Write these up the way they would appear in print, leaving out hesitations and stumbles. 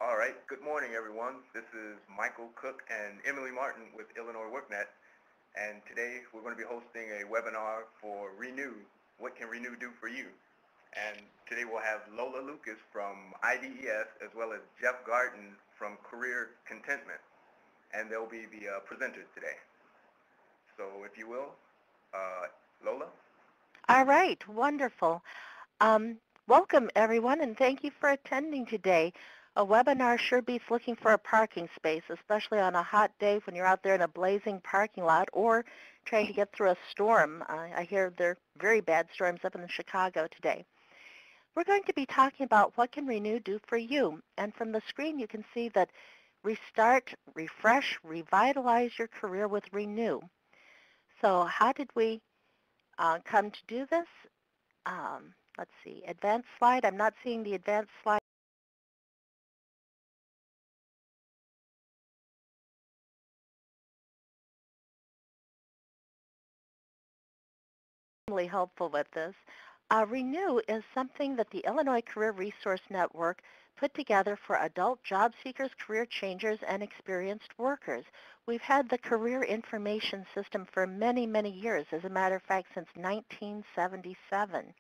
All right. Good morning, everyone. This is Michael Cook and Emily Martin with Illinois WorkNet, and today we're going to be hosting a webinar for ReNew. What can ReNew do for you? And today we'll have Lola Lucas from IDES as well as Jeff Garden from Career Contentment, and they'll be the presenters today. So if you will, Lola? All right, wonderful. Um, Welcome, everyone, and thank you for attending today. A webinar sure beats looking for a parking space, especially on a hot day when you're out there in a blazing parking lot or trying to get through a storm. I hear there are very bad storms up in Chicago today. We're going to be talking about what can ReNew do for you. And from the screen, you can see that restart, refresh, revitalize your career with ReNew. So how did we come to do this? Let's see, advanced slide. I'm not seeing the advanced slide. Really helpful with this. ReNew is something that the Illinois Career Resource Network put together for adult job seekers, career changers, and experienced workers. We've had the career information system for many, many years, as a matter of fact, since 1977.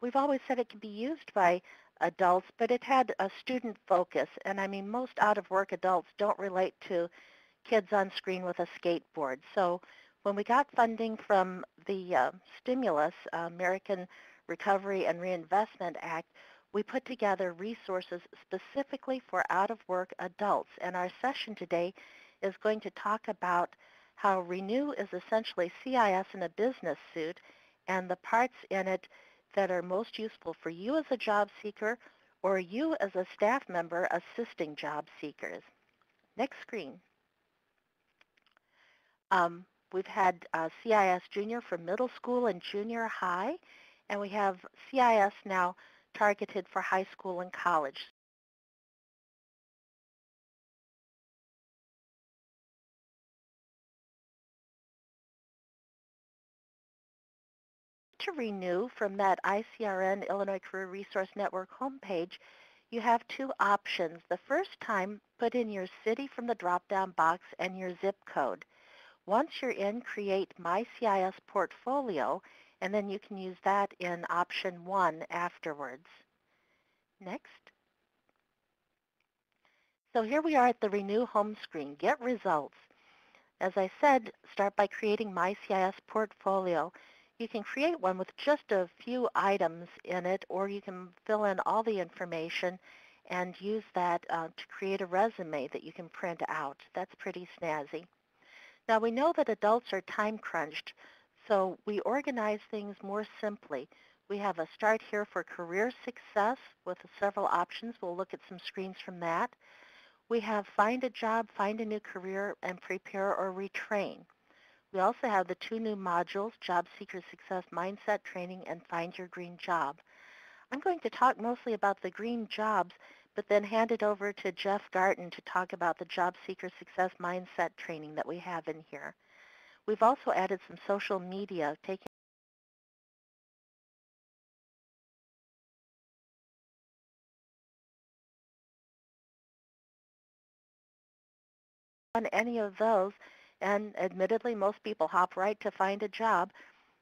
We've always said it could be used by adults, but it had a student focus. And I mean, most out-of-work adults don't relate to kids on screen with a skateboard. So when we got funding from the stimulus, American Recovery and Reinvestment Act, we put together resources specifically for out-of-work adults. And our session today is going to talk about how ReNew is essentially CIS in a business suit and the parts in it that are most useful for you as a job seeker or you as a staff member assisting job seekers. Next screen. We've had CIS Junior for middle school and junior high, and we have CIS now targeted for high school and college. To ReNew from that ICRN Illinois Career Resource Network homepage, you have two options. The first time, put in your city from the drop-down box and your zip code. Once you're in, create My CIS Portfolio, and then you can use that in option 1 afterwards. Next. So here we are at the ReNew home screen. Get results. As I said, start by creating My CIS Portfolio. You can create one with just a few items in it, or you can fill in all the information and use that to create a resume that you can print out. That's pretty snazzy. Now, we know that adults are time crunched, so we organize things more simply. We have a start here for career success with several options. We'll look at some screens from that. We have find a job, find a new career, and prepare or retrain. We also have the two new modules, Job Seeker Success Mindset Training and Find Your Green Job. I'm going to talk mostly about the green jobs, but then hand it over to Jeff Garten to talk about the Job Seeker Success Mindset Training that we have in here. We've also added some social media, taking on any of those, and admittedly, most people hop right to find a job.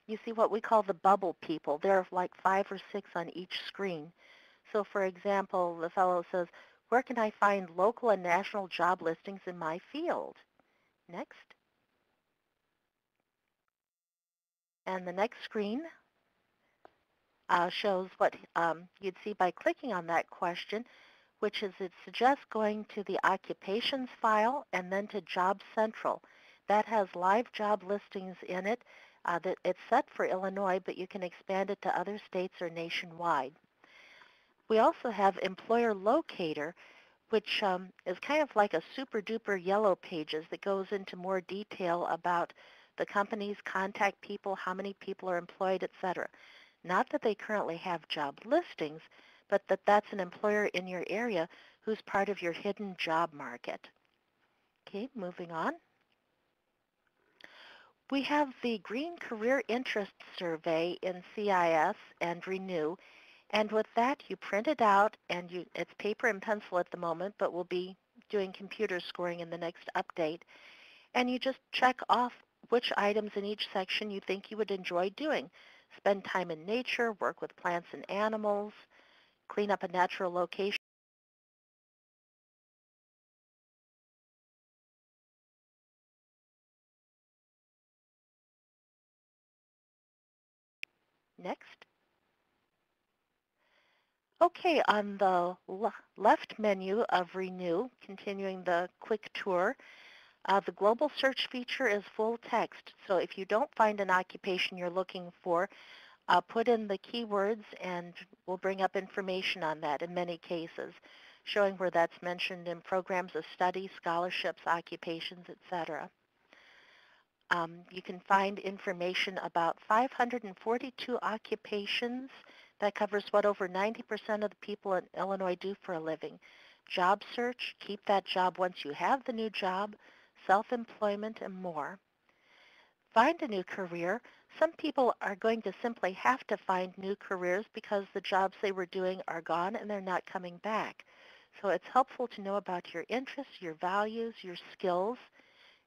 You see what we call the bubble people. There are like 5 or 6 on each screen. So for example, the fellow says, where can I find local and national job listings in my field? Next. And the next screen shows what you'd see by clicking on that question, which is it suggests going to the occupations file and then to Job Central. That has live job listings in it. That it's set for Illinois, but you can expand it to other states or nationwide. We also have Employer Locator, which is kind of like a super duper yellow pages that goes into more detail about the company's contact people, how many people are employed, etc. Not that they currently have job listings, but that that's an employer in your area who's part of your hidden job market. Okay, moving on. We have the Green Career Interest Survey in CIS and ReNew, And with that, you print it out, and it's paper and pencil at the moment, but we'll be doing computer scoring in the next update. And you just check off which items in each section you think you would enjoy doing. Spend time in nature, work with plants and animals, clean up a natural location. Next. Okay, on the left menu of ReNew, continuing the quick tour, the global search feature is full text. So if you don't find an occupation you're looking for, put in the keywords and we'll bring up information on that in many cases, showing where that's mentioned in programs of study, scholarships, occupations, etc. You can find information about 542 occupations. That covers what over 90% of the people in Illinois do for a living. Job search, keep that job once you have the new job, self-employment, and more. Find a new career. Some people are going to simply have to find new careers because the jobs they were doing are gone and they're not coming back. So it's helpful to know about your interests, your values, your skills.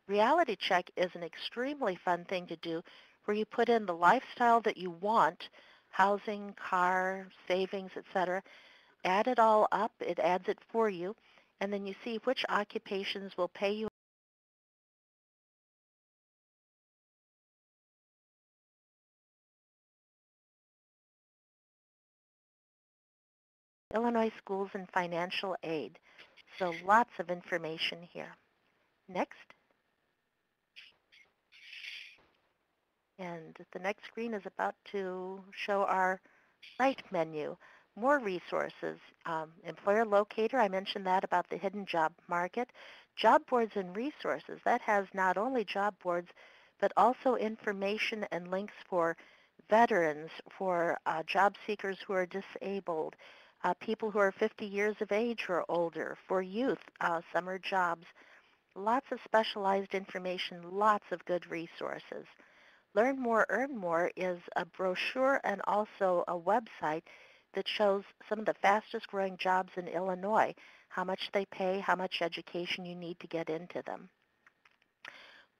Reality check is an extremely fun thing to do where you put in the lifestyle that you want, housing, car, savings, etc. Add it all up. It adds it for you. And then you see which occupations will pay you Illinois schools and financial aid. So lots of information here. Next. And the next screen is about to show our right menu. More resources. Employer locator, I mentioned that about the hidden job market. Job boards and resources. That has not only job boards, but also information and links for veterans, for job seekers who are disabled, people who are 50 years of age or older, for youth, summer jobs. Lots of specialized information, lots of good resources. Learn More, Earn More is a brochure and also a website that shows some of the fastest growing jobs in Illinois, how much they pay, how much education you need to get into them.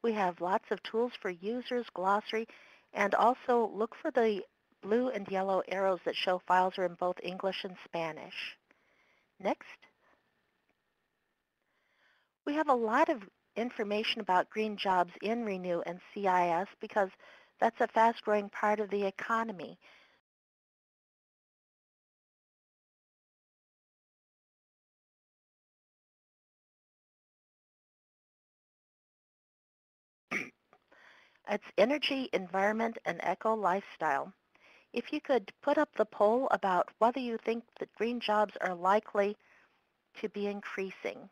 We have lots of tools for users, glossary, and also look for the blue and yellow arrows that show files are in both English and Spanish. Next. We have a lot of information about green jobs in ReNew and CIS because that's a fast-growing part of the economy. It's energy, environment, and eco-lifestyle. If you could put up the poll about whether you think that green jobs are likely to be increasing.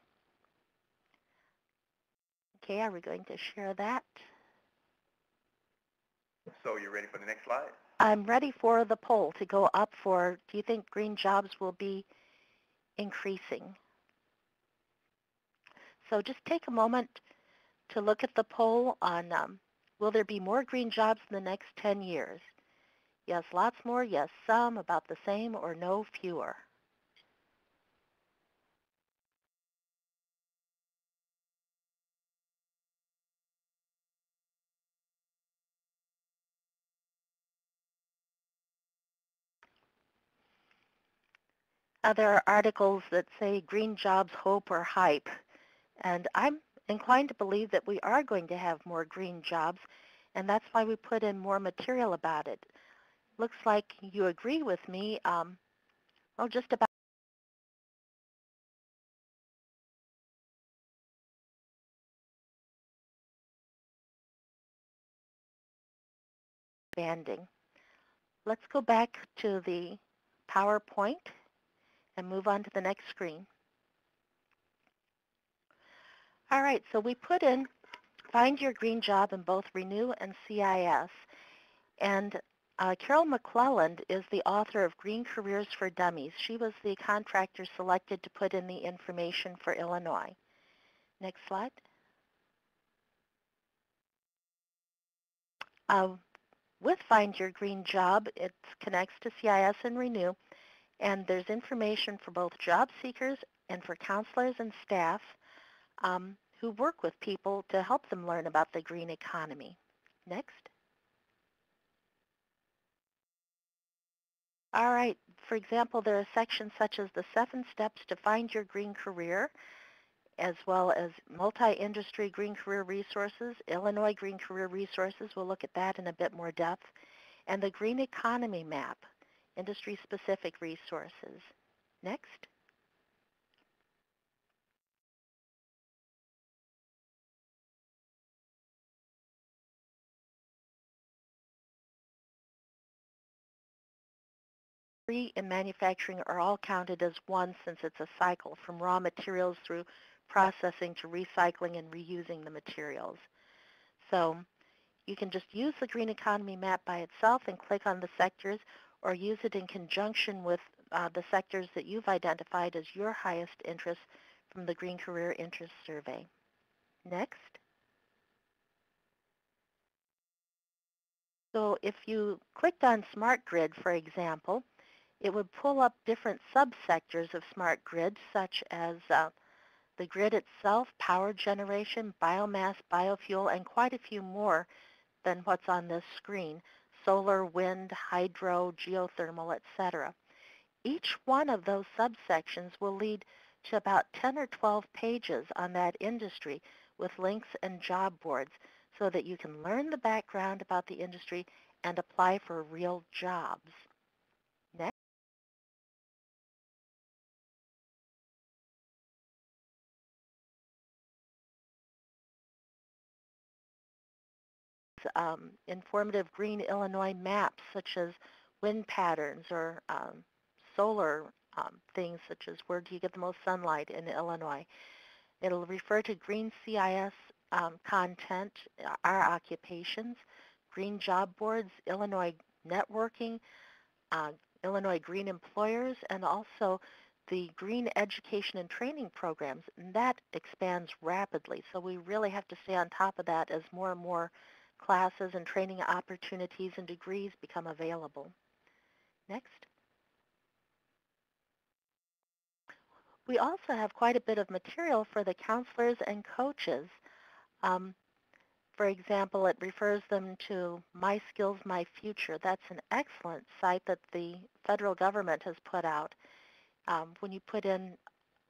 Okay, are we going to share that? So you're ready for the next slide? I'm ready for the poll to go up for, do you think green jobs will be increasing? So just take a moment to look at the poll on will there be more green jobs in the next 10 years? Yes, lots more. Yes, some, about the same, or no, fewer. There are articles that say green jobs, hope, or hype. And I'm inclined to believe that we are going to have more green jobs, and that's why we put in more material about it. Looks like you agree with me. Well, just about expanding. Let's go back to the PowerPoint and move on to the next screen. All right, so we put in find your green job in both ReNew and CIS. And Carol McClelland is the author of Green Careers for Dummies. She was the contractor selected to put in the information for Illinois. Next slide. With Find Your Green Job, it connects to CIS and ReNew, and there's information for both job seekers and for counselors and staff who work with people to help them learn about the green economy. Next. All right. For example, there are sections such as the 7 steps to find your green career, as well as multi-industry green career resources, Illinois green career resources. We'll look at that in a bit more depth. And the green economy map, industry-specific resources. Next. Industry and manufacturing are all counted as one since it's a cycle from raw materials through processing to recycling and reusing the materials. So you can just use the green economy map by itself and click on the sectors, or use it in conjunction with the sectors that you've identified as your highest interest from the Green Career Interest Survey. Next. So if you clicked on Smart Grid, for example, it would pull up different subsectors of Smart Grid, such as the grid itself, power generation, biomass, biofuel, and quite a few more than what's on this screen: solar, wind, hydro, geothermal, etc. Each one of those subsections will lead to about 10 or 12 pages on that industry with links and job boards so that you can learn the background about the industry and apply for real jobs. Next. Informative green Illinois maps such as wind patterns or solar things such as where do you get the most sunlight in Illinois. It'll refer to green CIS content, our occupations, green job boards, Illinois networking, uh, Illinois green employers, and also the green education and training programs. And that expands rapidly. So we really have to stay on top of that as more and more classes and training opportunities and degrees become available. Next. We also have quite a bit of material for the counselors and coaches. Um, for example, it refers them to My Skills, My Future. That's an excellent site that the federal government has put out. When you put in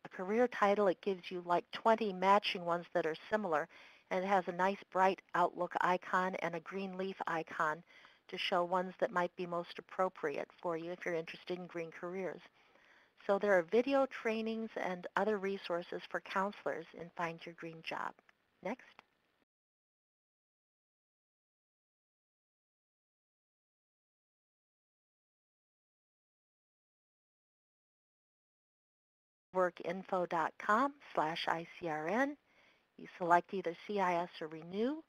a career title, it gives you like 20 matching ones that are similar, and it has a nice bright Outlook icon and a green leaf icon to show ones that might be most appropriate for you if you're interested in green careers. So there are video trainings and other resources for counselors in Find Your Green Job. Next. workinfo.com/ICRN. You select either CIS or ReNew.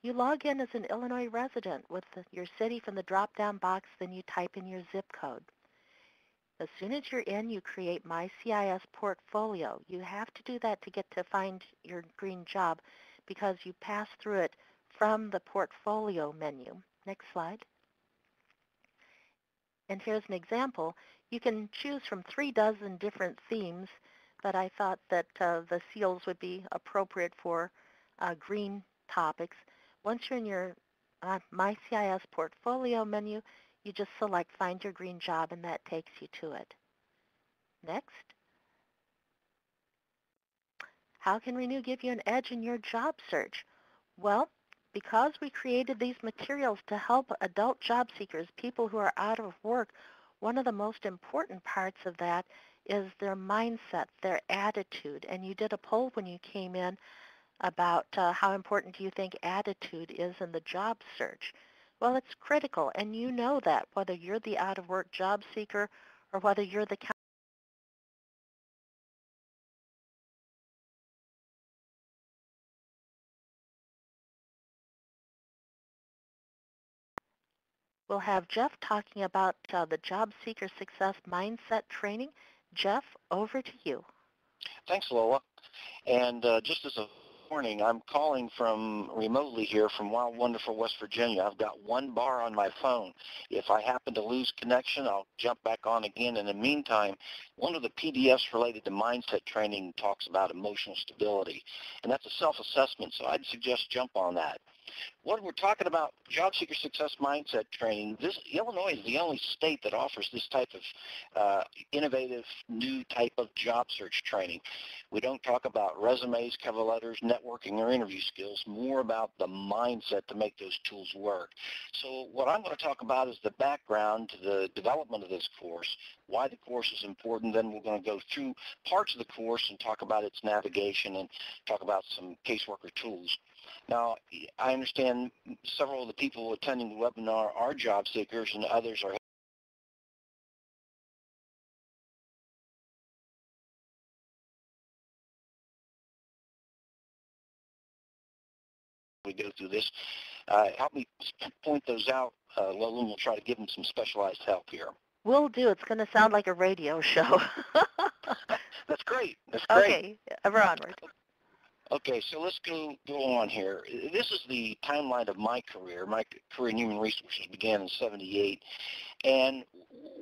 You log in as an Illinois resident with your city from the drop-down box, then you type in your zip code. As soon as you're in, you create My CIS portfolio. You have to do that to get to Find Your Green Job because you pass through it from the portfolio menu. Next slide. And here's an example. You can choose from 36 different themes, but I thought that the seals would be appropriate for green topics. Once you're in your My CIS portfolio menu, you just select Find Your Green Job, and that takes you to it. Next. How can ReNew give you an edge in your job search? Well, because we created these materials to help adult job seekers, people who are out of work, one of the most important parts of that is their mindset, their attitude. And you did a poll when you came in about how important do you think attitude is in the job search. Well, it's critical, and you know that, whether you're the out-of-work job seeker or whether you're the We'll have Jeff talking about the Job Seeker Success Mindset Training. Jeff, over to you. Thanks, Lola. And just as a morning. I'm calling from remotely here from wild, wonderful West Virginia. I've got one bar on my phone. If I happen to lose connection, I'll jump back on again. In the meantime, one of the PDFs related to mindset training talks about emotional stability, and that's a self-assessment, so I'd suggest jump on that. What we're talking about, job seeker success mindset training, Illinois is the only state that offers this type of innovative new type of job search training. We don't talk about resumes, cover letters, networking, or interview skills, more about the mindset to make those tools work. So what I'm going to talk about is the background to the development of this course, why the course is important. Then we're going to go through parts of the course and talk about its navigation and talk about some caseworker tools. Now, I understand several of the people attending the webinar are job seekers and others are. We go through this. Help me point those out, Lola, and we'll try to give them some specialized help here. Will do. It's going to sound like a radio show. That's great. That's great. Okay, ever onward. Okay, so let's go on here. This is the timeline of my career. My career in human resources began in '78, and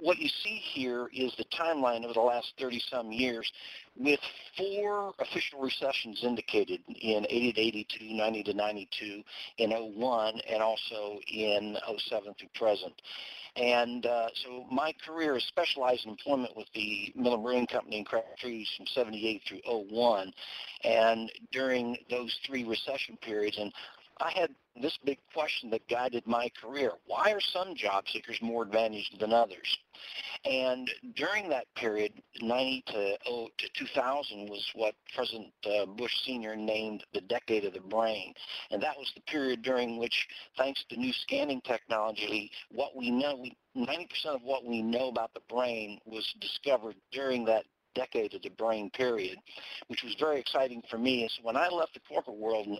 what you see here is the timeline over the last 30-some years with 4 official recessions indicated in 80 to 82, 90 to 92, in '01, and also in '07 through present. And so my career is specialized in employment with the Miller Brewing Company and Craft Trees from '78 through '01. And during those 3 recession periods, and I had this big question that guided my career. Why are some job seekers more advantaged than others? And during that period, 90 to 2000 was what President Bush Sr. named the decade of the brain. And that was the period during which, thanks to new scanning technology, what we know, 90% of what we know about the brain was discovered during that decade of the brain period, which was very exciting for me. And so when I left the corporate world in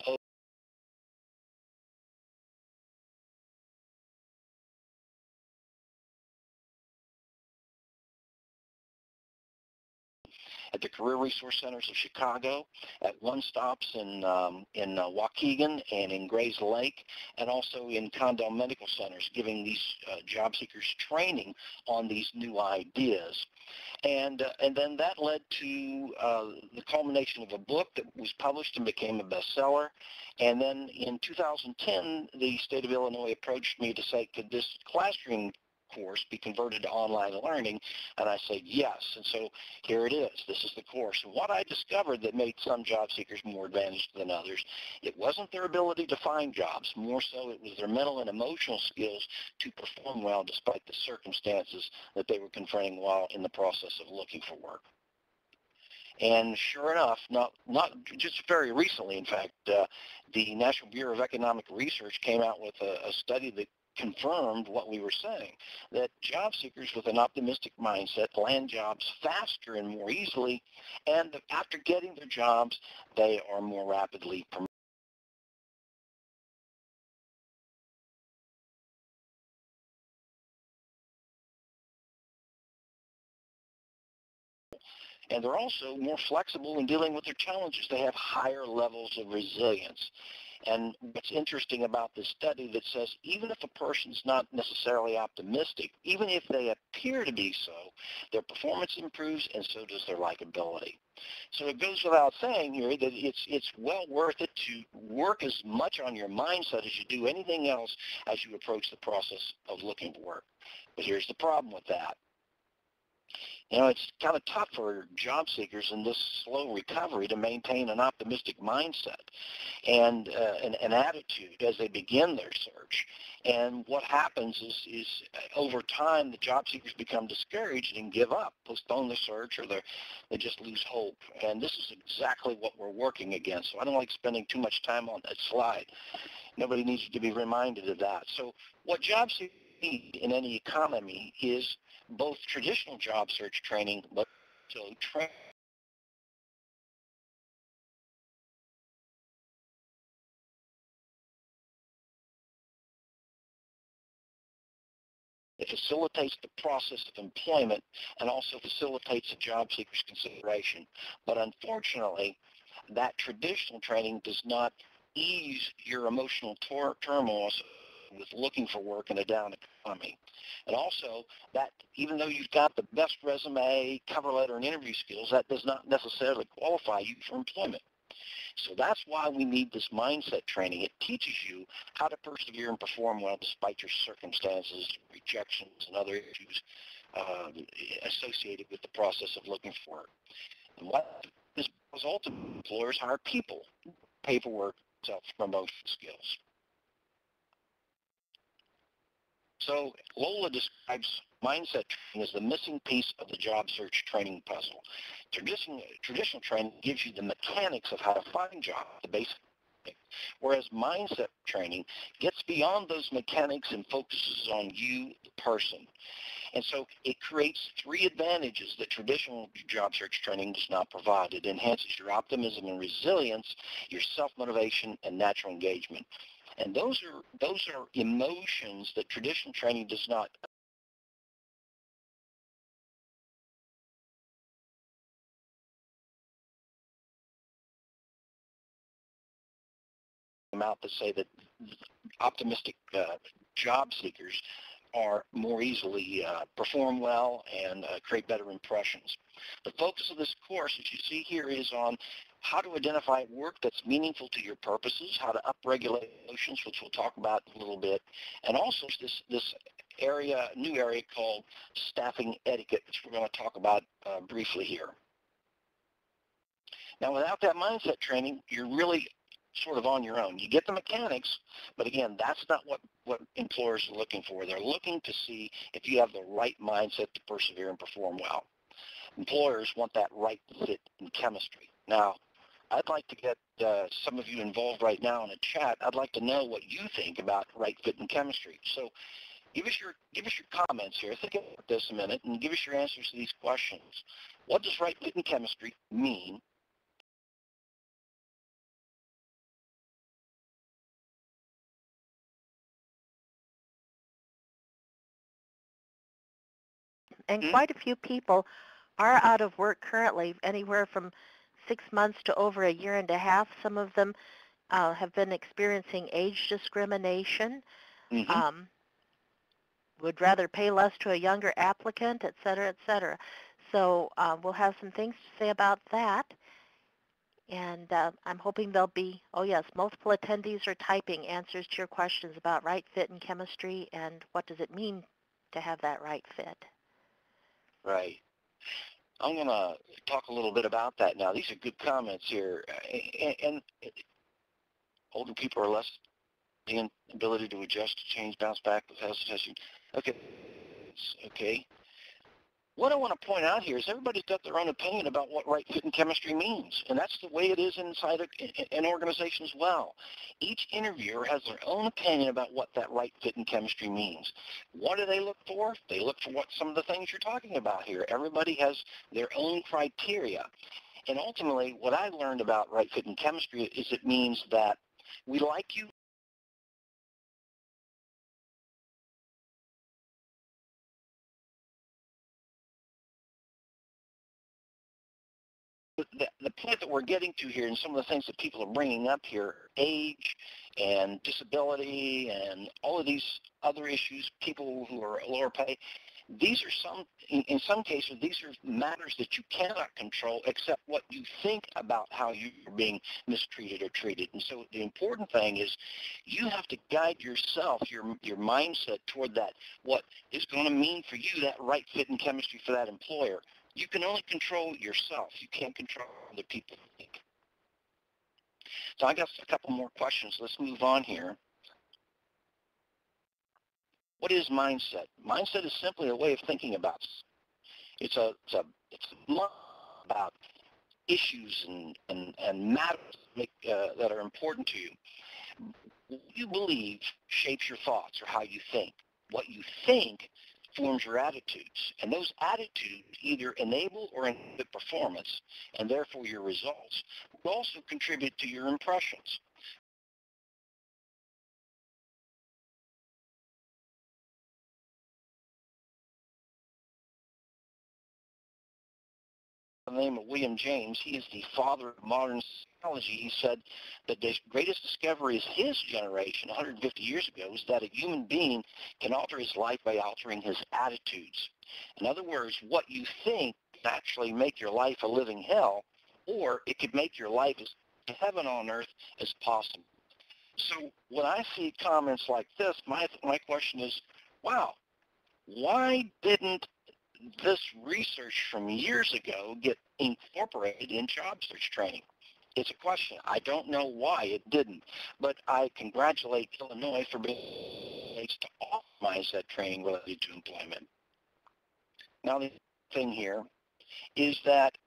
at the Career Resource Centers of Chicago, at One Stops in Waukegan and in Grays Lake, and also in Condell Medical Centers, giving these job seekers training on these new ideas. And then that led to the culmination of a book that was published and became a bestseller. And then in 2010, the state of Illinois approached me to say, could this classroom course be converted to online learning? And I said yes. And so here it is. This is the course. And what I discovered that made some job seekers more advantaged than others, it wasn't their ability to find jobs. More so, it was their mental and emotional skills to perform well despite the circumstances that they were confronting while in the process of looking for work. And sure enough, not just very recently, in fact, the National Bureau of Economic Research came out with a study that confirmed what we were saying, that job seekers with an optimistic mindset land jobs faster and more easily, and after getting their jobs, they are more rapidly promoted. And they're also more flexible in dealing with their challenges. They have higher levels of resilience. And what's interesting about this study that says even if a person's not necessarily optimistic, even if they appear to be so, their performance improves and so does their likability. So it goes without saying here that it's well worth it to work as much on your mindset as you do anything else as you approach the process of looking for work. But here's the problem with that. You know, it's kind of tough for job seekers in this slow recovery to maintain an optimistic mindset and an attitude as they begin their search. And what happens is over time, the job seekers become discouraged and give up, postpone the search, or they just lose hope. And this is exactly what we're working against. So I don't like spending too much time on that slide. Nobody needs to be reminded of that. So what job seekers need in any economy is both traditional job search training, but also training that facilitates the process of employment and also facilitates the job seeker's consideration. But unfortunately, that traditional training does not ease your emotional turmoil with looking for work in a down economy. And also that even though you've got the best resume, cover letter, and interview skills, that does not necessarily qualify you for employment. So that's why we need this mindset training. It teaches you how to persevere and perform well despite your circumstances, rejections, and other issues associated with the process of looking for work. And what this result of employers hire people, paperwork, self-promotion skills. So Lola describes mindset training as the missing piece of the job search training puzzle. Traditional training gives you the mechanics of how to find jobs, the basic things, whereas mindset training gets beyond those mechanics and focuses on you, the person. And so it creates three advantages that traditional job search training does not provide. It enhances your optimism and resilience, your self-motivation, and natural engagement. And those are emotions that traditional training does not come out to say that optimistic job seekers are more easily perform well and create better impressions. The focus of this course, as you see here, is on how to identify work that's meaningful to your purposes, how to upregulate emotions, which we'll talk about in a little bit, and also this new area called staffing etiquette, which we're going to talk about briefly here. Now, without that mindset training, you're really sort of on your own. You get the mechanics, but again, that's not what employers are looking for. They're looking to see if you have the right mindset to persevere and perform well. Employers want that right fit in chemistry. Now, I'd like to get some of you involved right now in a chat. I'd like to know what you think about right fit in chemistry. So give us your comments here. Think about this a minute and give us your answers to these questions. What does right fit in chemistry mean? And quite a few people are out of work currently, anywhere from 6 months to over a year and a half. Some of them have been experiencing age discrimination, would rather pay less to a younger applicant, et cetera, et cetera. So we'll have some things to say about that. And I'm hoping there'll be, oh yes, multiple attendees are typing answers to your questions about right fit in chemistry and what does it mean to have that right fit. Right. I'm going to talk a little bit about that now. These are good comments here. And older people are less the ability to adjust, to change, bounce back with hesitation. Okay. What I want to point out here is everybody's got their own opinion about what right fit in chemistry means, and that's the way it is inside an organization as well. Each interviewer has their own opinion about what that right fit in chemistry means. What do they look for? They look for what some of the things you're talking about here. Everybody has their own criteria. And ultimately, what I learned about right fit in chemistry is it means that we like you. The point that we're getting to here and some of the things that people are bringing up here, age and disability and all of these other issues, people who are lower pay, these are in some cases, these are matters that you cannot control except what you think about how you're being mistreated or treated. And so the important thing is you have to guide yourself, your mindset toward that, what is going to mean for you that right fit in chemistry for that employer. You can only control yourself. You can't control other people. So I got a couple more questions. Let's move on here. What is mindset? Mindset is simply a way of thinking about it. It's about issues and matters that are important to you. What you believe shapes your thoughts or how you think. What you think forms your attitudes, and those attitudes either enable or inhibit performance, and therefore your results, will also contribute to your impressions. the name of William James. He is the father of modern psychology. He said that the greatest discovery of his generation 150 years ago was that a human being can alter his life by altering his attitudes. In other words, what you think can actually make your life a living hell, or it could make your life as heaven on earth as possible. So when I see comments like this, my question is, wow, why didn't this research from years ago get incorporated in job search training? It's a question. I don't know why it didn't, but I congratulate Illinois for being able to optimize that training related to employment. Now, the thing here is that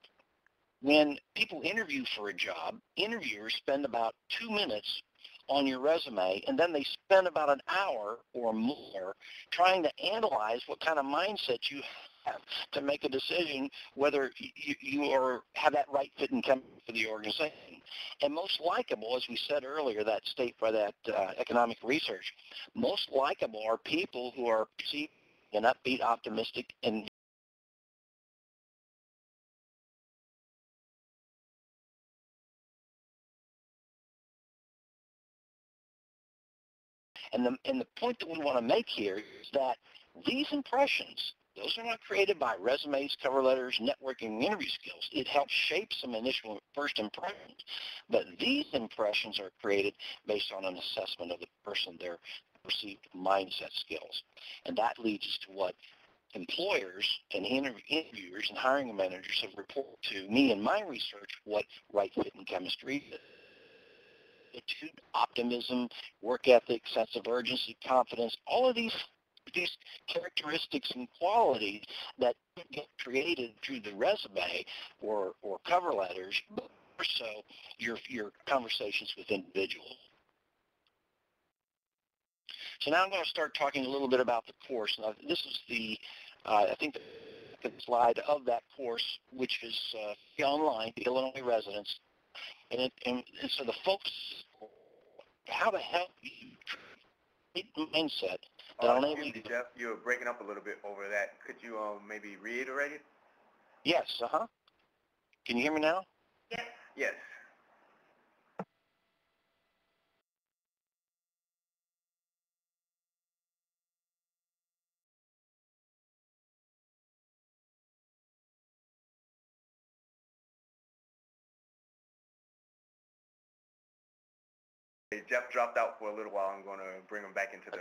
when people interview for a job, interviewers spend about 2 minutes on your resume, and then they spend about an hour or more trying to analyze what kind of mindset you have to make a decision whether you have that right fit and come for the organization. And most likable, as we said earlier, that state by that economic research, most likable are people who are perceived and upbeat, optimistic, and the point that we want to make here is that these impressions, those are not created by resumes, cover letters, networking, interview skills. It helps shape some initial first impressions. But these impressions are created based on an assessment of the person, their perceived mindset skills. And that leads us to what employers and interviewers and hiring managers have reported to me in my research what right fit and chemistry is. Attitude, optimism, work ethic, sense of urgency, confidence, all of these characteristics and qualities that get created through the resume or cover letters, but also your conversations with individuals. So now I'm going to start talking a little bit about the course. Now, this is the, I think, the slide of that course, which is online, the Illinois residents. And so the focus how to help you create mindset that enable you. Jeff, you're breaking up a little bit over that. Could you maybe reiterate it? Yes, Can you hear me now? Yes. Yes. Hey, Jeff dropped out for a little while. I'm going to bring him back into the...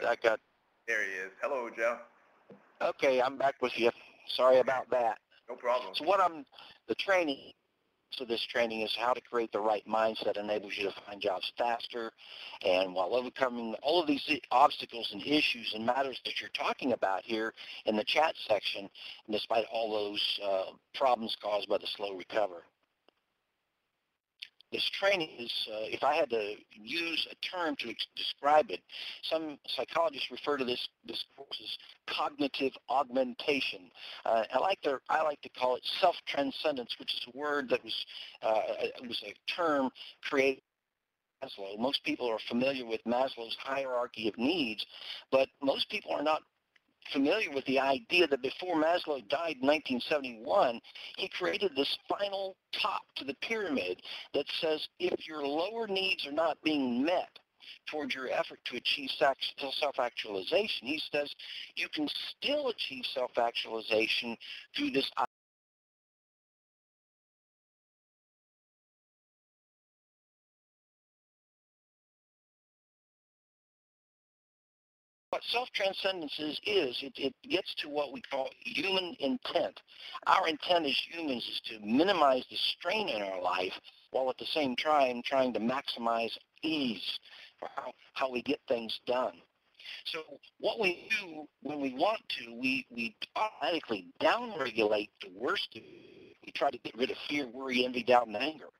There he is. Hello, Jeff. Okay, I'm back with you. Sorry about that. No problem. So the training, so this training is how to create the right mindset enables you to find jobs faster. And while overcoming all of these obstacles and issues and matters that you're talking about here in the chat section, and despite all those problems caused by the slow recovery. This training is, if I had to use a term to describe it, some psychologists refer to this course as cognitive augmentation. I like to call it self-transcendence, which is a word that was a term created by Maslow. Most people are familiar with Maslow's hierarchy of needs, but most people are not familiar with the idea that before Maslow died in 1971, he created this final top to the pyramid that says if your lower needs are not being met towards your effort to achieve self-actualization, he says you can still achieve self-actualization through this what self-transcendence is it gets to what we call human intent. Our intent as humans is to minimize the strain in our life while at the same time trying to maximize ease for how we get things done. So what we do when we want to, we automatically downregulate the worst of it. We try to get rid of fear, worry, envy, doubt, and anger,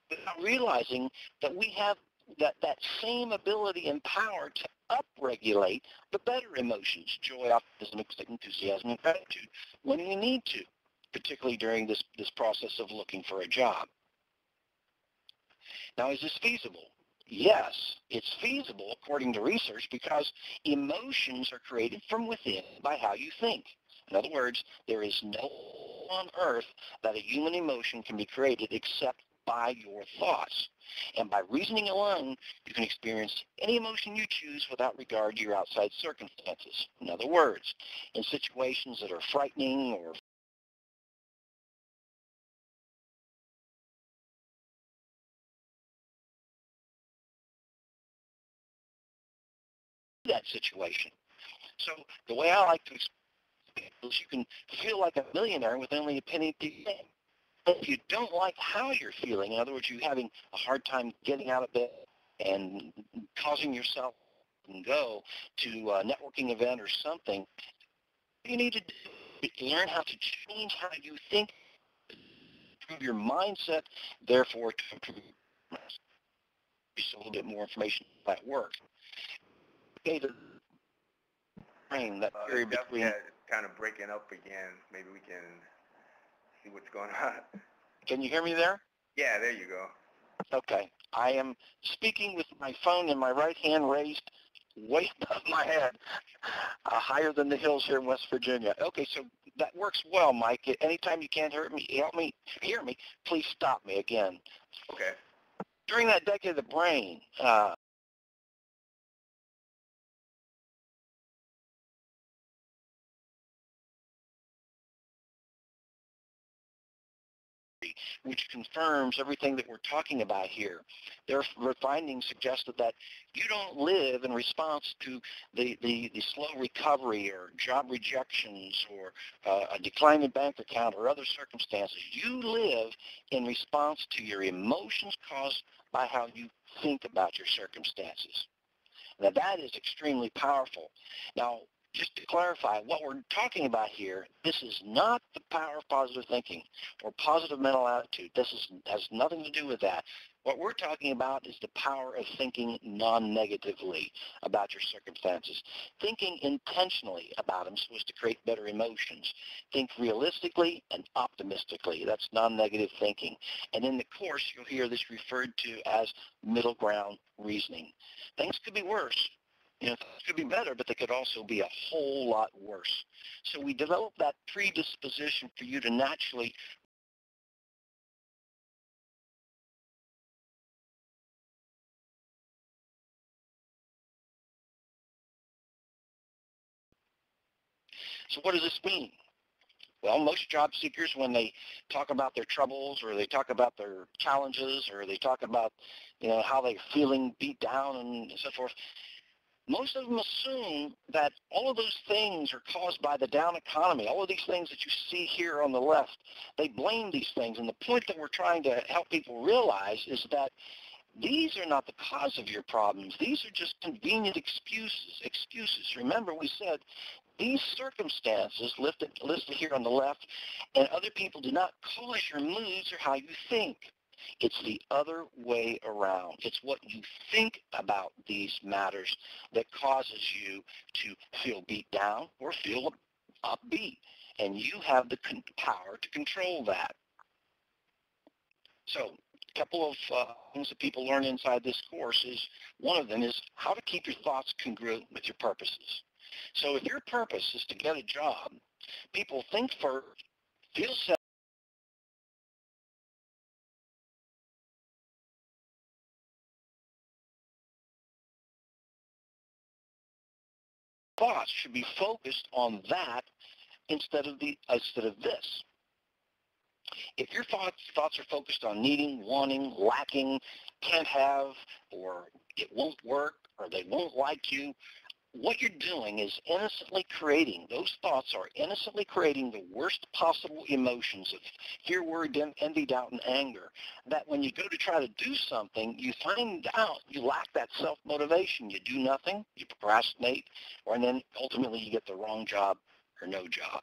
without realizing that we have that same ability and power to upregulate the better emotions, joy, optimism, enthusiasm, and gratitude when we need to, particularly during this process of looking for a job. Now, is this feasible? Yes, it's feasible according to research because emotions are created from within by how you think. In other words, there is no on earth that a human emotion can be created except by your thoughts. And by reasoning alone, you can experience any emotion you choose without regard to your outside circumstances. In other words, in situations that are frightening or that situation. So the way I like to explain it is you can feel like a millionaire with only a penny to your name. If you don't like how you're feeling, in other words, you're having a hard time getting out of bed and causing yourself to go to a networking event or something, you need to learn how to change how you think, improve your mindset, therefore to improve just a little bit more information about that work. Okay, the brain, that period Jeff, between... yeah, it's kind of breaking up again. Maybe we can see what's going on. Can you hear me there? Yeah, there you go. Okay. I am speaking with my phone in my right hand raised way above my head, higher than the hills here in West Virginia. Okay, so that works well, Mike. Anytime you can't hear me, please stop me again. Okay. During that decade of the brain, which confirms everything that we're talking about here. Their findings suggested that you don't live in response to the slow recovery or job rejections or a declining bank account or other circumstances. You live in response to your emotions caused by how you think about your circumstances. Now, that is extremely powerful. Now, just to clarify, what we're talking about here, this is not the power of positive thinking or positive mental attitude. This has nothing to do with that. What we're talking about is the power of thinking non-negatively about your circumstances. Thinking intentionally about them so as to create better emotions. Think realistically and optimistically. That's non-negative thinking. And in the course, you'll hear this referred to as middle ground reasoning. Things could be worse. Things could be better, but they could also be a whole lot worse. So we develop that predisposition for you to naturally So what does this mean? Well, most job seekers, when they talk about their troubles or they talk about their challenges or they talk about, how they're feeling beat down and so forth, most of them assume that all of those things are caused by the down economy. All of these things that you see here on the left, they blame these things. And the point that we're trying to help people realize is that these are not the cause of your problems. These are just convenient excuses. Remember, we said these circumstances listed here on the left and other people do not cause your moods or how you think. It's the other way around. It's what you think about these matters that causes you to feel beat down or feel upbeat. And you have the power to control that. So a couple of things that people learn inside this course is, one of them is how to keep your thoughts congruent with your purposes. So if your purpose is to get a job, people think first, feel second, thoughts should be focused on that instead of this. If your thoughts are focused on needing, wanting, lacking, can't have, or it won't work, or they won't like you, what you're doing is those thoughts are innocently creating the worst possible emotions of fear, worry, envy, doubt, and anger, that when you go to try to do something, you find out you lack that self-motivation. You do nothing, you procrastinate, and then ultimately you get the wrong job or no job.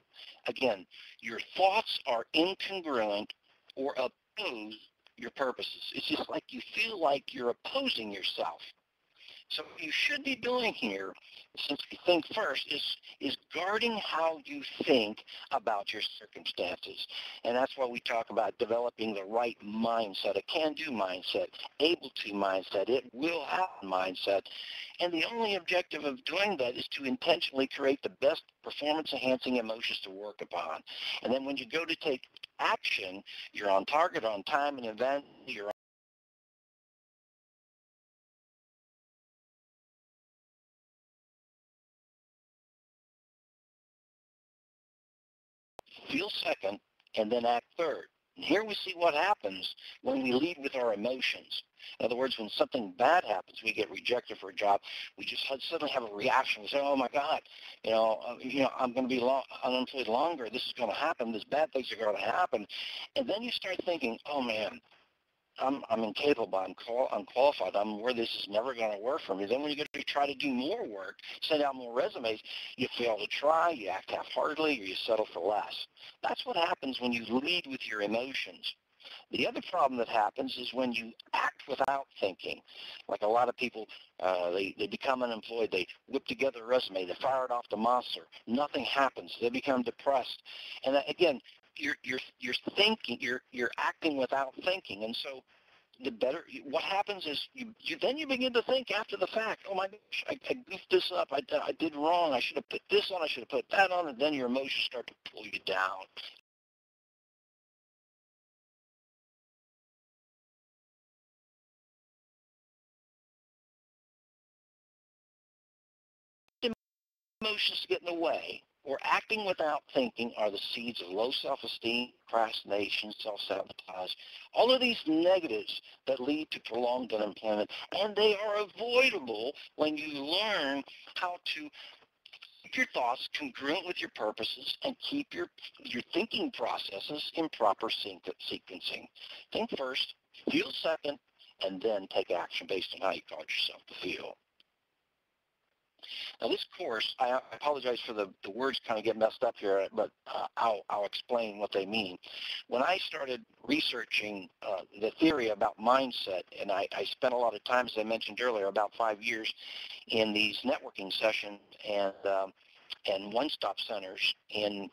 Again, your thoughts are incongruent or oppose your purposes. It's just like you feel like you're opposing yourself. So what you should be doing here, since we think first, is guarding how you think about your circumstances. And that's why we talk about developing the right mindset, a can-do mindset, able-to mindset, it will happen mindset. And the only objective of doing that is to intentionally create the best performance-enhancing emotions to work upon. And then when you go to take action, you're on target, on time, and event, you're feel second, and then act third. And here we see what happens when we lead with our emotions. In other words, when something bad happens, we get rejected for a job, we just suddenly have a reaction. We say, oh my God, I'm going to be unemployed longer. This is going to happen. These bad things are going to happen. And then you start thinking, oh man, I'm incapable, I'm unqualified, I'm where this is never going to work for me. Then when you go to try to do more work, send out more resumes, you fail to try, you act half-heartedly, or you settle for less. That's what happens when you lead with your emotions. The other problem that happens is when you act without thinking. Like a lot of people, they become unemployed, they whip together a resume, they fire it off the monster, nothing happens, they become depressed. And again, you're thinking, you're acting without thinking. And so what happens is you begin to think after the fact, oh my gosh, I goofed this up, I did wrong, I should have put this on, I should have put that on, and then your emotions start to pull you down. Emotions get in the way or acting without thinking are the seeds of low self-esteem, procrastination, self-sabotage, all of these negatives that lead to prolonged unemployment, and they are avoidable when you learn how to keep your thoughts congruent with your purposes and keep your thinking processes in proper sequencing. Think first, feel second, and then take action based on how you cause yourself to feel. Now this course, I apologize for the words kind of get messed up here, but I'll explain what they mean. When I started researching the theory about mindset, and I spent a lot of time, as I mentioned earlier, about 5 years in these networking sessions and one-stop centers in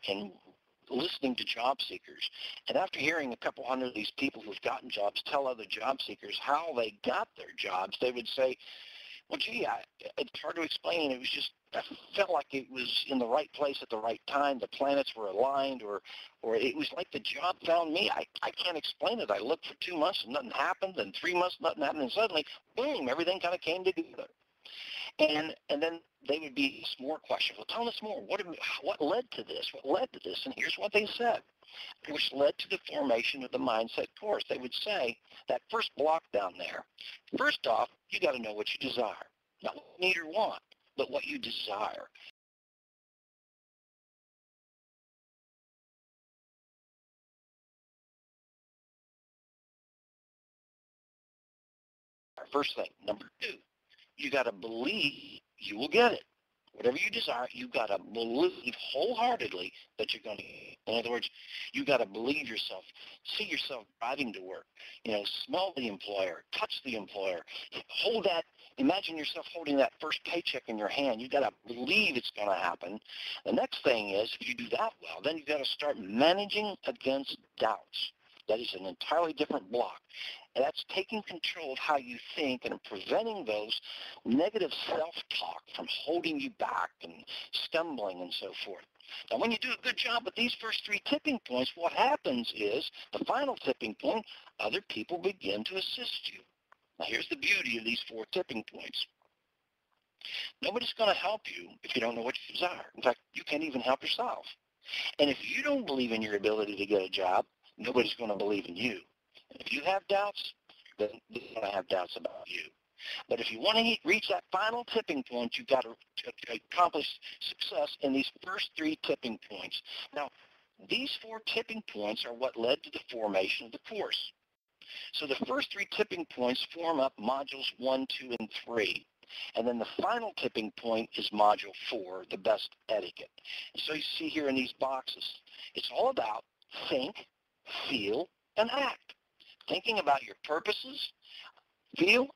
listening to job seekers. And after hearing a couple hundred of these people who've gotten jobs tell other job seekers how they got their jobs, they would say, well, gee, it's hard to explain. It was just, I felt like it was in the right place at the right time. The planets were aligned, or it was like the job found me. I can't explain it. I looked for 2 months and nothing happened, and 3 months nothing happened, and suddenly, boom, everything kind of came together. And then they would be more questions. Well, tell us more. What led to this? What led to this? And here's what they said, which led to the formation of the mindset course. They would say that first block down there, first off, you got to know what you desire. Not what you need or want, but what you desire. First thing. Number two, you got to believe you will get it. Whatever you desire, you got to believe wholeheartedly that you're going to get it. In other words, you got to believe yourself, see yourself driving to work, smell the employer, touch the employer, hold that, imagine yourself holding that first paycheck in your hand. You got to believe it's going to happen. The next thing is, if you do that well, then you got to start managing against doubts. That is an entirely different block. And that's taking control of how you think and preventing those negative self-talk from holding you back and stumbling and so forth. Now, when you do a good job with these first 3 tipping points, what happens is the final tipping point, other people begin to assist you. Now, here's the beauty of these 4 tipping points. Nobody's going to help you if you don't know what you desire. In fact, you can't even help yourself. And if you don't believe in your ability to get a job, nobody's going to believe in you. If you have doubts, then they're going to have doubts about you. But if you want to reach that final tipping point, you've got to accomplish success in these first 3 tipping points. Now, these 4 tipping points are what led to the formation of the course. So the first 3 tipping points form up modules 1, 2, and 3. And then the final tipping point is module 4, the best etiquette. And so you see here in these boxes, it's all about think, feel, and act. Thinking about your purposes, feel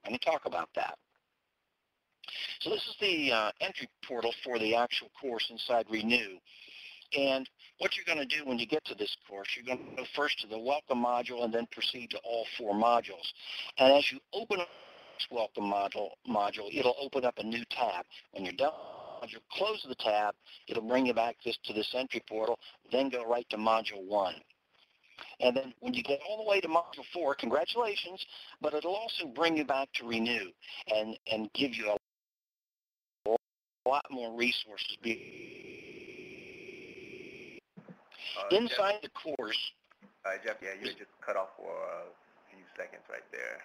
going to talk about that. So this is the entry portal for the actual course inside ReNew. And what you're going to do when you get to this course, you're going to go first to the welcome module and then proceed to all 4 modules. And as you open up this welcome module, it'll open up a new tab. When you're done, you'll close the tab, it'll bring you back to this entry portal, then go right to module 1. And then when you get all the way to module 4, congratulations, but it'll also bring you back to ReNew and give you a lot more resources. Inside Jeff, the course. Jeff, yeah, you just cut off for a few seconds right there.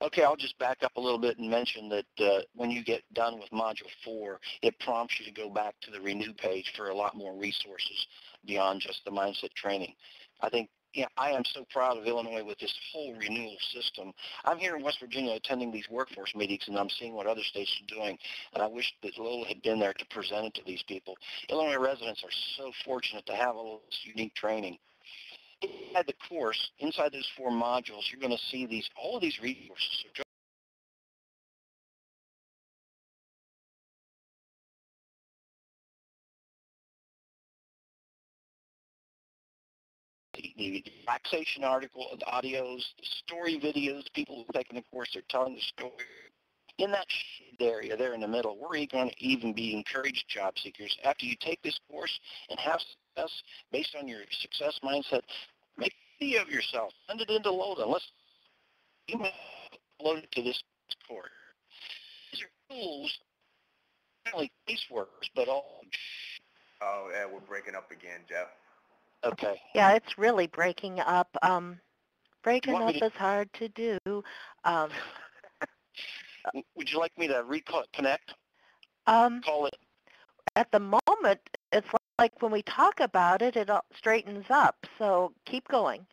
Okay, I'll just back up a little bit and mention that when you get done with Module 4, it prompts you to go back to the ReNew page for a lot more resources beyond just the mindset training. I think, I am so proud of Illinois with this whole renewal system. I'm here in West Virginia attending these workforce meetings, and I'm seeing what other states are doing, and I wish that Lola had been there to present it to these people. Illinois residents are so fortunate to have all this unique training. Inside the course, inside those 4 modules, you're going to see all of these resources. So the relaxation article, the audios, the story videos, people who are taking the course, they're telling the story. In that area there in the middle, we're going to even be encouraged job seekers, after you take this course and have success based on your success mindset, make a video of yourself, send it into Lola, and let's upload it to this course. These are tools, not only caseworkers, but all. Oh, yeah, we're breaking up again, Jeff. Okay. Yeah, it's really breaking up. Breaking up is hard to do. Would you like me to reconnect? Call it. At the moment, it's like when we talk about it, it all straightens up. So keep going.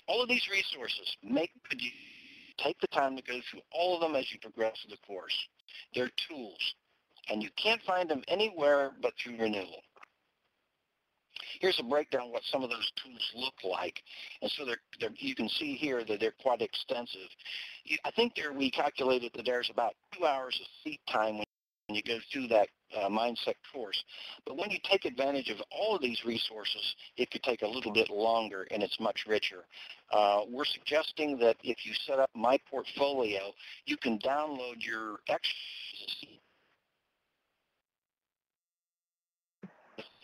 All of these resources, take the time to go through all of them as you progress through the course. They're tools, and you can't find them anywhere but through Renewal. Here's a breakdown of what some of those tools look like. And so you can see here that they're quite extensive. I think we calculated that there's about 2 hours of seat time when you go through that mindset course. But when you take advantage of all of these resources, it could take a little bit longer, and it's much richer. We're suggesting that if you set up My Portfolio, you can download your exercises.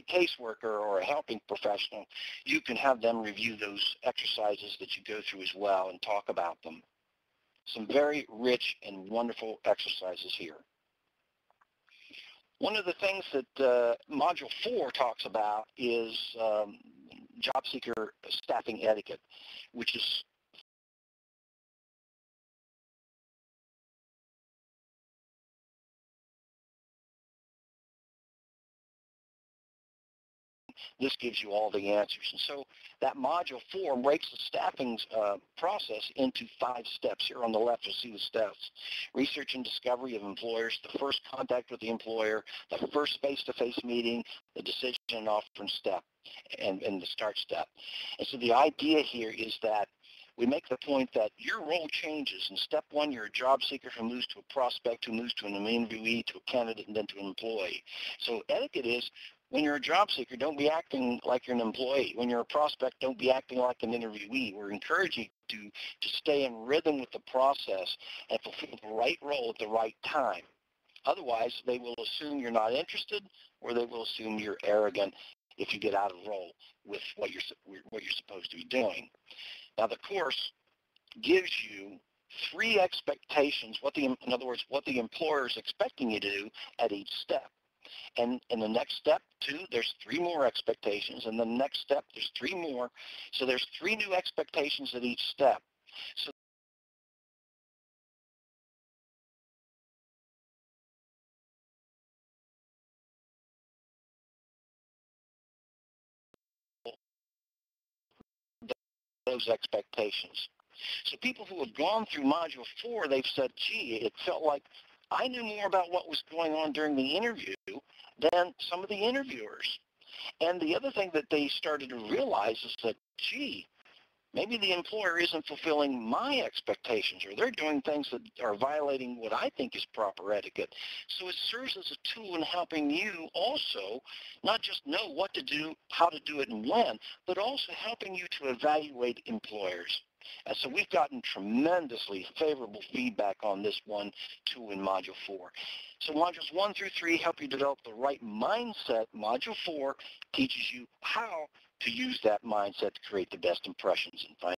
Caseworker or a helping professional, you can have them review those exercises that you go through as well and talk about them. Some very rich and wonderful exercises here. One of the things that Module 4 talks about is job seeker staffing etiquette, which is this gives you all the answers. And so that Module 4 breaks the staffing process into 5 steps. Here on the left, you'll see the steps. Research and discovery of employers, the first contact with the employer, the first face-to-face meeting, the decision and offering step, and the start step. And so the idea here is that we make the point that your role changes. In step 1, you're a job seeker who moves to a prospect, who moves to an interviewee, to a candidate, and then to an employee. So etiquette is, when you're a job seeker, don't be acting like you're an employee. When you're a prospect, don't be acting like an interviewee. We're encouraging you to stay in rhythm with the process and fulfill the right role at the right time. Otherwise, they will assume you're not interested, or they will assume you're arrogant if you get out of role with what you're supposed to be doing. Now, the course gives you 3 expectations, in other words, what the employer is expecting you to do at each step. And in the next step, 2, there's 3 more expectations. And the next step, there's 3 more. So there's 3 new expectations at each step. So those expectations. So people who have gone through Module 4, they've said, gee, it felt like I knew more about what was going on during the interview than some of the interviewers. And the other thing that they started to realize is that, gee, maybe the employer isn't fulfilling my expectations, or they're doing things that are violating what I think is proper etiquette. So it serves as a tool in helping you also not just know what to do, how to do it, and when, but also helping you to evaluate employers. And so we've gotten tremendously favorable feedback on this one tool in Module 4. So Modules 1 through 3 help you develop the right mindset. Module 4 teaches you how to use that mindset to create the best impressions and find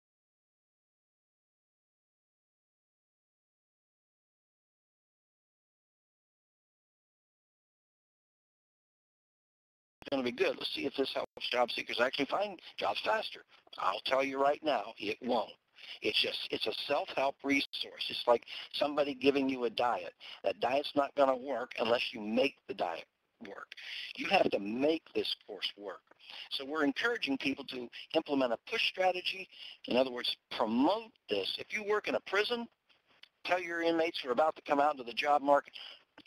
it's going to be good. Let's see if this helps job seekers actually find jobs faster. I'll tell you right now, it won't. It's a self-help resource. It's like somebody giving you a diet. That diet's not going to work unless you make the diet work. You have to make this course work. So we're encouraging people to implement a push strategy. In other words, promote this. If you work in a prison, tell your inmates who are about to come out into the job market,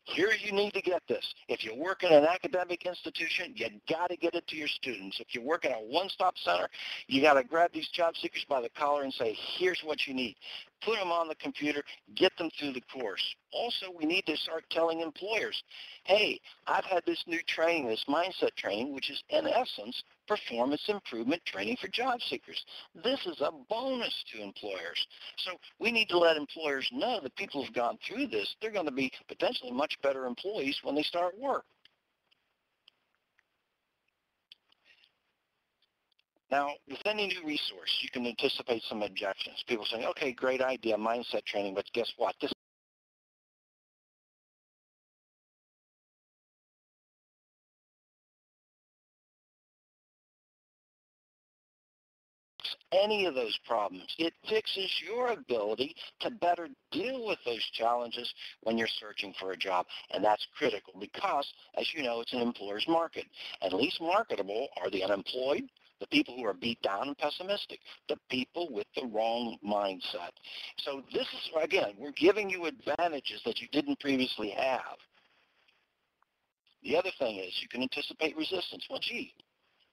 here you need to get this. If you work in an academic institution, you got to get it to your students. If you work in a one-stop center, you got to grab these job seekers by the collar and say, here's what you need. Put them on the computer, get them through the course. Also, we need to start telling employers, hey, I've had this new training, this mindset training, which is in essence performance improvement training for job seekers. This is a bonus to employers. So we need to let employers know that people who've gone through this, they're going to be potentially much better employees when they start work. Now, with any new resource, you can anticipate some objections. People saying, okay, great idea, mindset training, but guess what? This any of those problems. It fixes your ability to better deal with those challenges when you're searching for a job. And that's critical because, as you know, it's an employer's market. And least marketable are the unemployed, the people who are beat down and pessimistic, the people with the wrong mindset. So this is, again, we're giving you advantages that you didn't previously have. The other thing is you can anticipate resistance. Well, gee,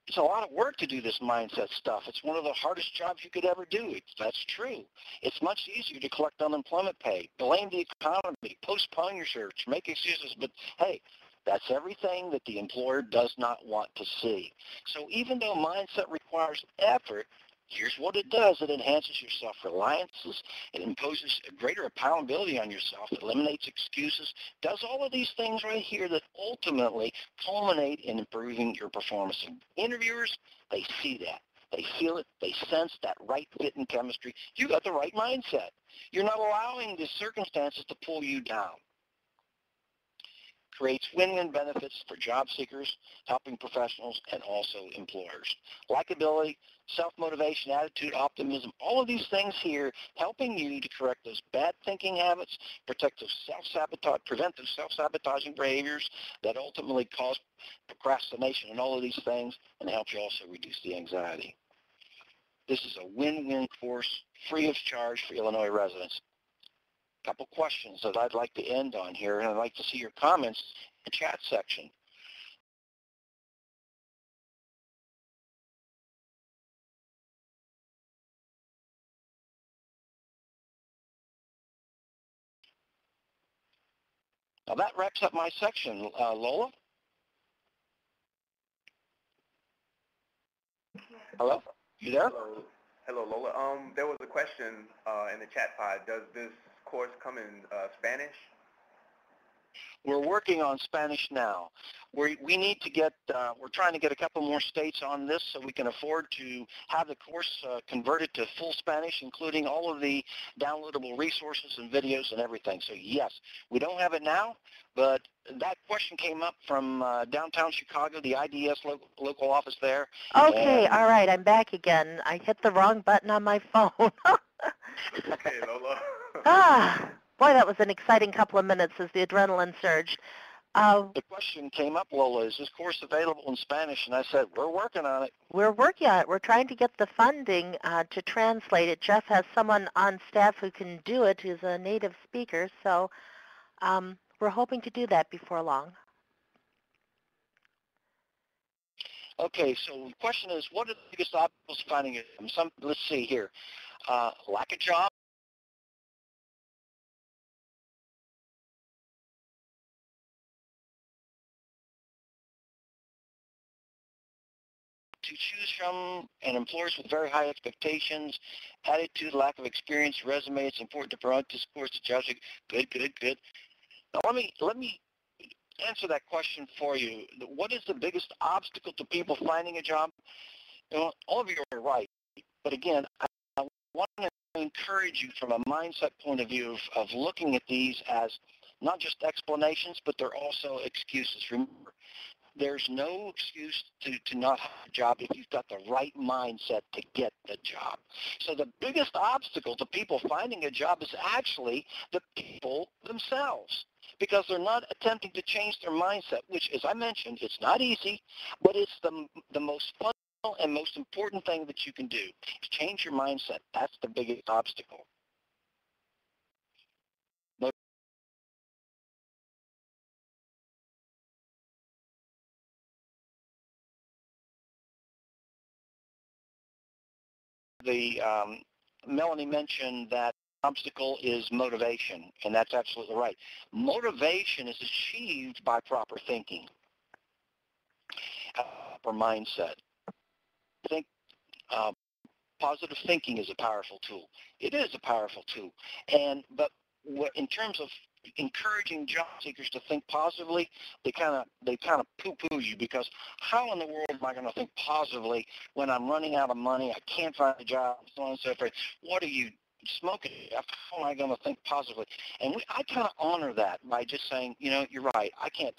it's a lot of work to do this mindset stuff. It's one of the hardest jobs you could ever do. That's true. It's much easier to collect unemployment pay, blame the economy, postpone your search, make excuses. But, hey, that's everything that the employer does not want to see. So even though mindset requires effort, here's what it does. It enhances your self-reliances. It imposes a greater accountability on yourself. It eliminates excuses. Does all of these things right here that ultimately culminate in improving your performance. And interviewers, they see that. They feel it. They sense that right fit and chemistry. You got the right mindset. You're not allowing the circumstances to pull you down. Creates win-win benefits for job seekers, helping professionals, and also employers. Likability, self-motivation, attitude, optimism, all of these things here helping you to correct those bad thinking habits, protect those prevent those self-sabotaging behaviors that ultimately cause procrastination and all of these things, and help you also reduce the anxiety. This is a win-win course, free of charge for Illinois residents. Couple questions that I'd like to end on here, and I'd like to see your comments in the chat section. Now that wraps up my section. Lola? Hello? You there? Hello, Lola. There was a question in the chat pod. Does this course come in Spanish? We're working on Spanish now. We need to get, we're trying to get a couple more states on this so we can afford to have the course converted to full Spanish, including all of the downloadable resources and videos and everything. So yes, we don't have it now, but that question came up from downtown Chicago, the IDS local office there. Okay, all right, I'm back again. I hit the wrong button on my phone. Okay, Lola. Boy, that was an exciting couple of minutes as the adrenaline surged. The question came up, Lola, is this course available in Spanish? And I said, we're working on it. We're working on it. We're trying to get the funding to translate it. Jeff has someone on staff who can do it who's a native speaker, so We're hoping to do that before long. Okay, so the question is, what are the biggest obstacles to finding a job? Let's see here. Lack of job. To choose from, and employers with very high expectations, attitude, lack of experience, resume. It's important to promote this course to judge it. Good, good, good. Now let me answer that question for you. What is the biggest obstacle to people finding a job? You know, all of you are right, but again, I want to encourage you from a mindset point of view of looking at these as not just explanations, but they're also excuses. Remember, there's no excuse to not have a job if you've got the right mindset to get the job. So the biggest obstacle to people finding a job is actually the people themselves, because they're not attempting to change their mindset, which, as I mentioned, it's not easy, but it's the most fundamental and most important thing that you can do. Change your mindset. That's the biggest obstacle. Melanie mentioned that obstacle is motivation, and that's absolutely right. Motivation is achieved by proper thinking, proper mindset. Think positive thinking is a powerful tool. It is a powerful tool, but in terms of encouraging job seekers to think positively, they kind of poo-poo you, because how in the world am I going to think positively when I'm running out of money, I can't find a job, so on and so forth? What are you smoking? How am I going to think positively? And I kind of honor that by just saying, you know, you're right, I can't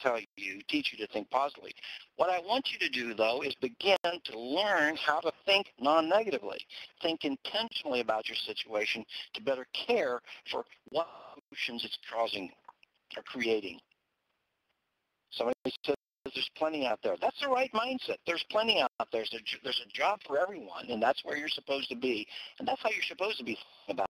teach you to think positively. What I want you to do, though, is begin to learn how to think non-negatively. Think intentionally about your situation to better care for what solutions it's causing or creating. Somebody says there's plenty out there. That's the right mindset. There's plenty out there. There's a job for everyone, and that's where you're supposed to be. And that's how you're supposed to be thinking about it.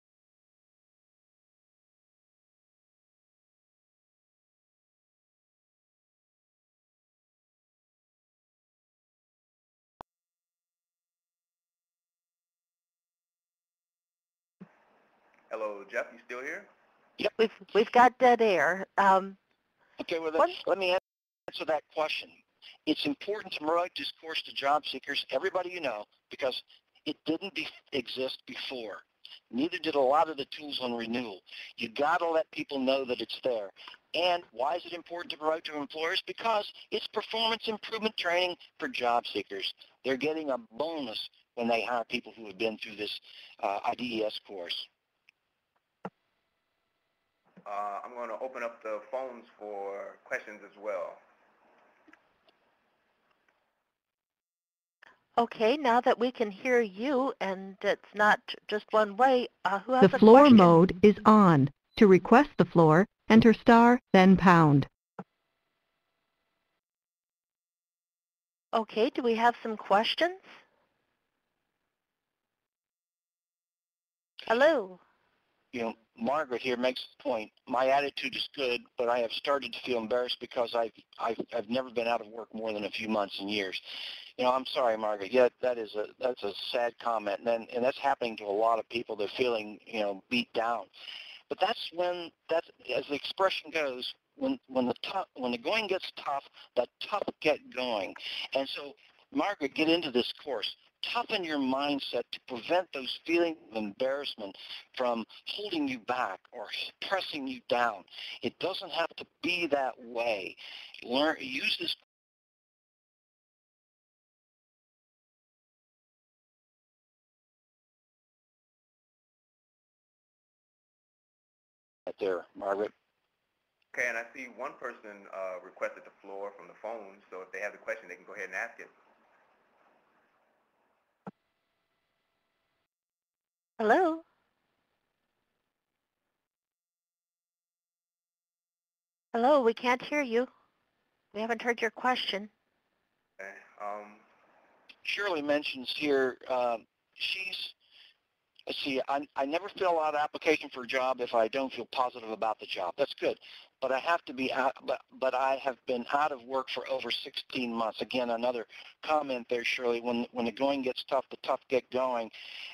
Hello, Jeff, you still here? Yep. We've got dead air. Okay, well, let me answer that question. It's important to promote this course to job seekers, everybody you know, because it didn't exist before. Neither did a lot of the tools on ReNew. You got to let people know that it's there. And why is it important to promote to employers? Because it's performance improvement training for job seekers. They're getting a bonus when they hire people who have been through this IDES course. I'm going to open up the phones for questions as well. Okay, now that we can hear you and it's not just one way, who has a question? The floor mode is on. To request the floor, enter star, then pound. Okay, do we have some questions? Hello. You know, Margaret here makes the point. My attitude is good, but I have started to feel embarrassed because I've never been out of work more than a few months and years. You know, I'm sorry, Margaret. Yeah, that's a sad comment, and that's happening to a lot of people. They're feeling, you know, beat down. But that's as the expression goes, when the going gets tough, the tough get going. And so, Margaret, get into this course. Toughen your mindset to prevent those feelings of embarrassment from holding you back or pressing you down. It doesn't have to be that way. Use this right there, Margaret. Okay, and I see one person requested the floor from the phone, so if they have the question, they can go ahead and ask it. Hello. Hello, we can't hear you. We haven't heard your question. Okay. Shirley mentions here, let's see, I never fill out an application for a job if I don't feel positive about the job. That's good. but I have to be out, but I have been out of work for over 16 months. Again, another comment there, Shirley. When the going gets tough, the tough get going,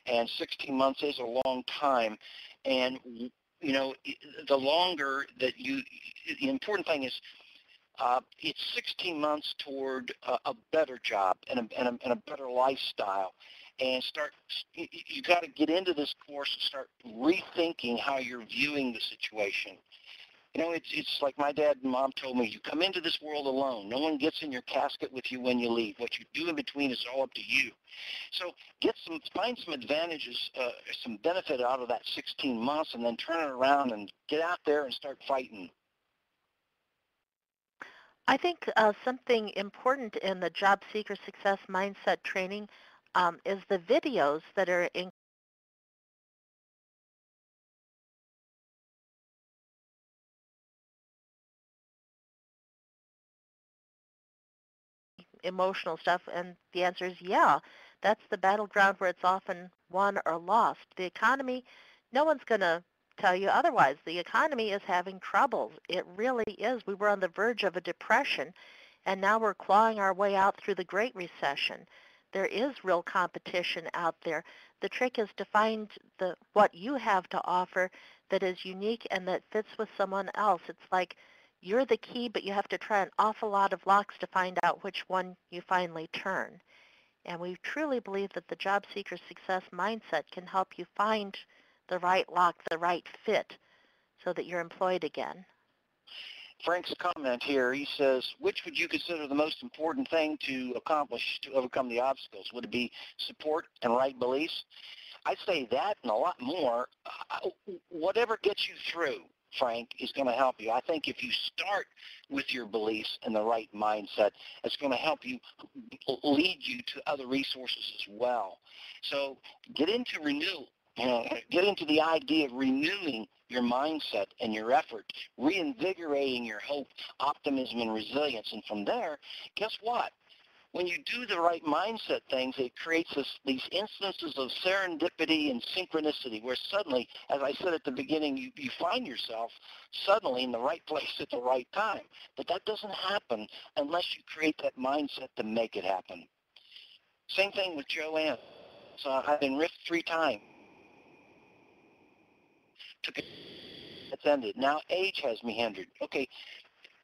and 16 months is a long time. And you know, the longer that the important thing is, it's 16 months toward a better job and a better lifestyle. And you got to get into this course and start rethinking how you're viewing the situation. You know, it's like my dad and mom told me, you come into this world alone. No one gets in your casket with you when you leave. What you do in between is all up to you. So find some advantages, some benefit out of that 16 months, and then turn it around and get out there and start fighting. I think something important in the Job Seeker Success Mindset training is the videos that are in emotional stuff, and the answer is yeah. That's the battleground where it's often won or lost. The economy, no one's going to tell you otherwise. The economy is having trouble. It really is. We were on the verge of a depression, and now we're clawing our way out through the Great Recession. There is real competition out there. The trick is to find what you have to offer that is unique and that fits with someone else. It's like you're the key, but you have to try an awful lot of locks to find out which one you finally turn. And we truly believe that the Job Seeker Success Mindset can help you find the right lock, the right fit, so that you're employed again. Frank's comment here, he says, which would you consider the most important thing to accomplish to overcome the obstacles? Would it be support and right beliefs? I'd say that and a lot more. Whatever gets you through, Frank, is going to help you. I think if you start with your beliefs and the right mindset, it's going to help you lead you to other resources as well. So get into ReNew. Get into the idea of renewing your mindset and your effort, reinvigorating your hope, optimism, and resilience. And from there, guess what? When you do the right mindset things, it creates these instances of serendipity and synchronicity where suddenly, as I said at the beginning, you find yourself suddenly in the right place at the right time. But that doesn't happen unless you create that mindset to make it happen. Same thing with Joanne. So I've been riffed 3 times. It's ended. Now age has me hindered. Okay,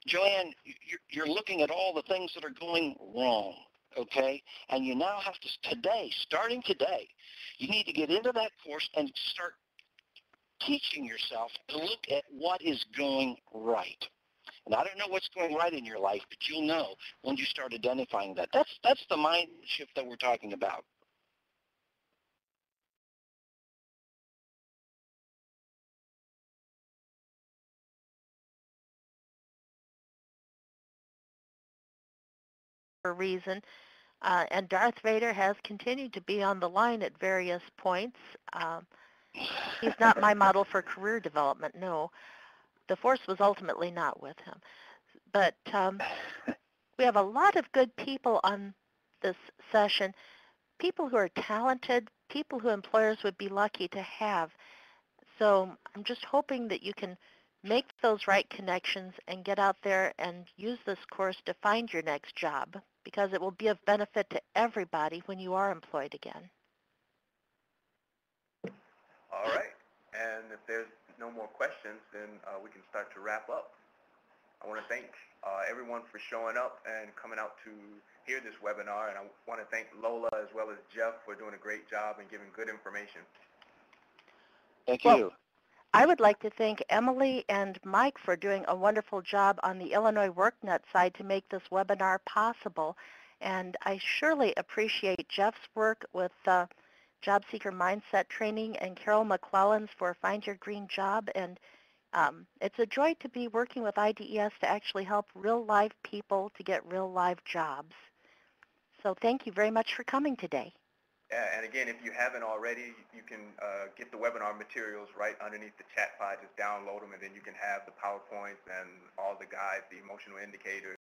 Joanne, you're looking at all the things that are going wrong, okay? And you now have to, starting today, you need to get into that course and start teaching yourself to look at what is going right. And I don't know what's going right in your life, but you'll know when you start identifying that. That's the mind shift that we're talking about. For a reason. And Darth Vader has continued to be on the line at various points. He's not my model for career development, no. The Force was ultimately not with him. But we have a lot of good people on this session, people who are talented, people who employers would be lucky to have. So I'm just hoping that you can make those right connections and get out there and use this course to find your next job, because it will be of benefit to everybody when you are employed again. All right. And if there's no more questions, then we can start to wrap up. I want to thank everyone for showing up and coming out to hear this webinar. And I want to thank Lola as well as Jeff for doing a great job and giving good information. Thank you. I would like to thank Emily and Mike for doing a wonderful job on the Illinois WorkNet side to make this webinar possible. And I surely appreciate Jeff's work with Job Seeker Mindset Training and Carol McClellan's for Find Your Green Job. And it's a joy to be working with IDES to actually help real-life people to get real-life jobs. So thank you very much for coming today. Yeah, and again, if you haven't already, you can get the webinar materials right underneath the chat pod. Just download them, and then you can have the PowerPoints and all the guides, the emotional indicators,